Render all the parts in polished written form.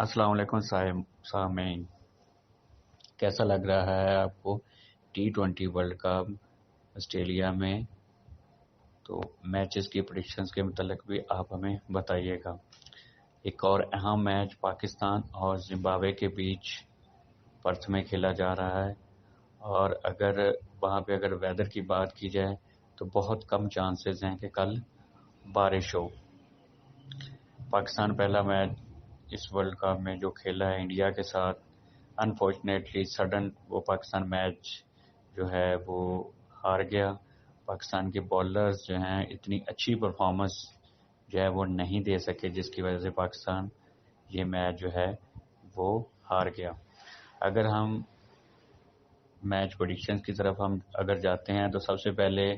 अस्सलाम वालेकुम सामीन। कैसा लग रहा है आपको T20 वर्ल्ड कप ऑस्ट्रेलिया में? तो मैचेस की प्रेडिक्शंस के मतलब भी आप हमें बताइएगा। एक और अहम मैच पाकिस्तान और जिम्बाब्वे के बीच पर्थ में खेला जा रहा है, और अगर वहाँ पे वेदर की बात की जाए तो बहुत कम चांसेस हैं कि कल बारिश हो। पाकिस्तान पहला मैच इस वर्ल्ड कप में जो खेला है इंडिया के साथ, अनफॉर्चुनेटली सडन वो पाकिस्तान मैच जो है वो हार गया। पाकिस्तान के बॉलर्स जो हैं इतनी अच्छी परफॉर्मेंस जो है वो नहीं दे सके, जिसकी वजह से पाकिस्तान ये मैच जो है वो हार गया। अगर हम मैच प्रेडिक्शंस की तरफ हम अगर जाते हैं तो सबसे पहले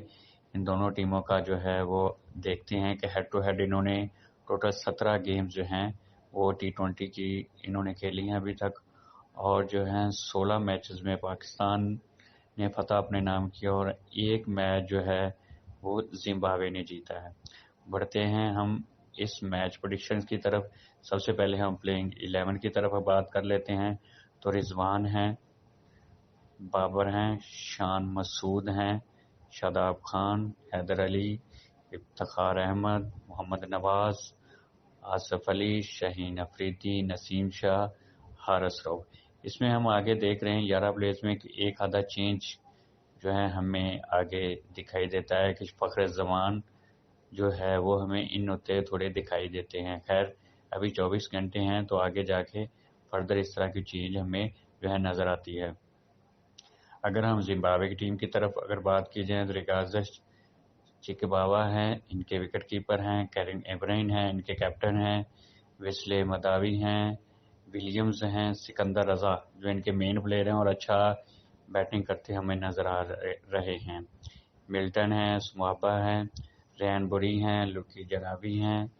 इन दोनों टीमों का जो है वो देखते हैं कि हेड टू हेड इन्होंने टोटल 17 गेम्स जो हैं वो T20 की इन्होंने खेली हैं अभी तक, और जो है 16 मैचेस में पाकिस्तान ने फतह अपने नाम किया और एक मैच जो है वो जिम्बाब्वे ने जीता है। बढ़ते हैं हम इस मैच प्रेडिक्शंस की तरफ। सबसे पहले हम प्लेइंग 11 की तरफ बात कर लेते हैं। तो रिजवान हैं, बाबर हैं, शान मसूद हैं, शादाब खान, हैदर अली, इफ्तिखार अहमद, मोहम्मद नवाज, आसिफ अली, शाहीन अफरीदी, नसीम शाह, हारिस रऊफ। इसमें हम आगे देख रहे हैं 11 प्लेयर्स में कि एक आधा चेंज जो है हमें आगे दिखाई देता है कि फ़खर जमान जो है वो हमें इन होते थोड़े दिखाई देते हैं। खैर अभी 24 घंटे हैं तो आगे जाके फर्दर इस तरह की चीज़ हमें जो है नज़र आती है। अगर हम जिम्बाब्वे की टीम की तरफ अगर बात की जाए तो रिकाजश चिकबावा हैं, इनके विकेट कीपर हैं, कैरिन एब्राइन हैं, इनके कैप्टन हैं, वेस्ले मदावी हैं, विलियम्स हैं, सिकंदर रजा जो इनके मेन प्लेयर हैं और अच्छा बैटिंग करते हमें नज़र आ रहे हैं। मिल्टन हैं, सुमाबा हैं, रैन बुरी हैं, लुकी जनाबी हैं,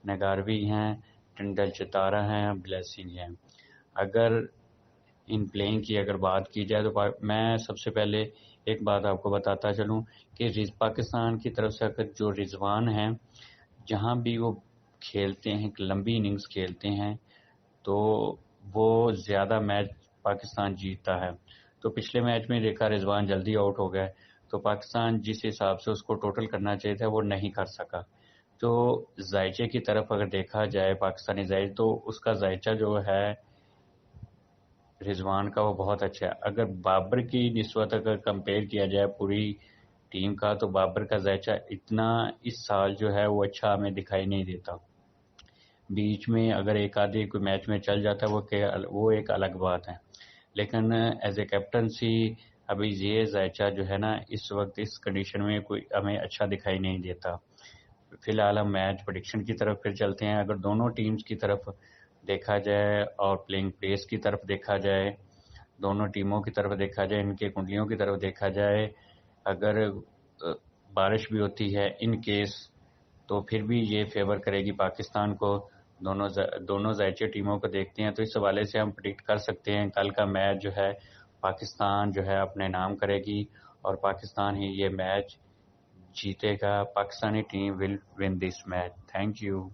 नगारवी हैं, टिंडल चितारा हैं, ब्लेसिंग हैं। अगर इन प्लेइंग की अगर बात की जाए तो मैं सबसे पहले एक बात आपको बताता चलूं कि पाकिस्तान की तरफ से अगर जो रिजवान हैं जहां भी वो खेलते हैं, एक लंबी इनिंग्स खेलते हैं, तो वो ज़्यादा मैच पाकिस्तान जीतता है। तो पिछले मैच में देखा रिजवान जल्दी आउट हो गए, तो पाकिस्तान जिस हिसाब से उसको टोटल करना चाहिए था वो नहीं कर सका। तो जायचे की तरफ अगर देखा जाए पाकिस्तानी जायज, तो उसका जायचा जो है रिजवान का वो बहुत अच्छा है। अगर बाबर की निस्बत अगर कंपेयर किया जाए पूरी टीम का, तो बाबर का जायचा इतना इस साल जो है वो अच्छा हमें दिखाई नहीं देता। बीच में अगर एक आधे कोई मैच में चल जाता है वो एक अलग बात है, लेकिन एज ए कैप्टनसी अभी ये जायचा जो है ना इस वक्त इस कंडीशन में कोई हमें अच्छा दिखाई नहीं देता। फिलहाल हम मैच प्रेडिक्शन की तरफ फिर चलते हैं। अगर दोनों टीम्स की तरफ देखा जाए और प्लेइंग प्लेस की तरफ देखा जाए, दोनों टीमों की तरफ देखा जाए, इनके कुंडलियों की तरफ देखा जाए, अगर बारिश भी होती है इन केस, तो फिर भी ये फेवर करेगी पाकिस्तान को। दोनों जायचे टीमों को देखते हैं तो इस हवाले से हम प्रिडिक्ट कर सकते हैं कल का मैच जो है पाकिस्तान जो है अपने नाम करेगी और पाकिस्तान ही ये मैच जीतेगा। Pakistani team will win this match. Thank you.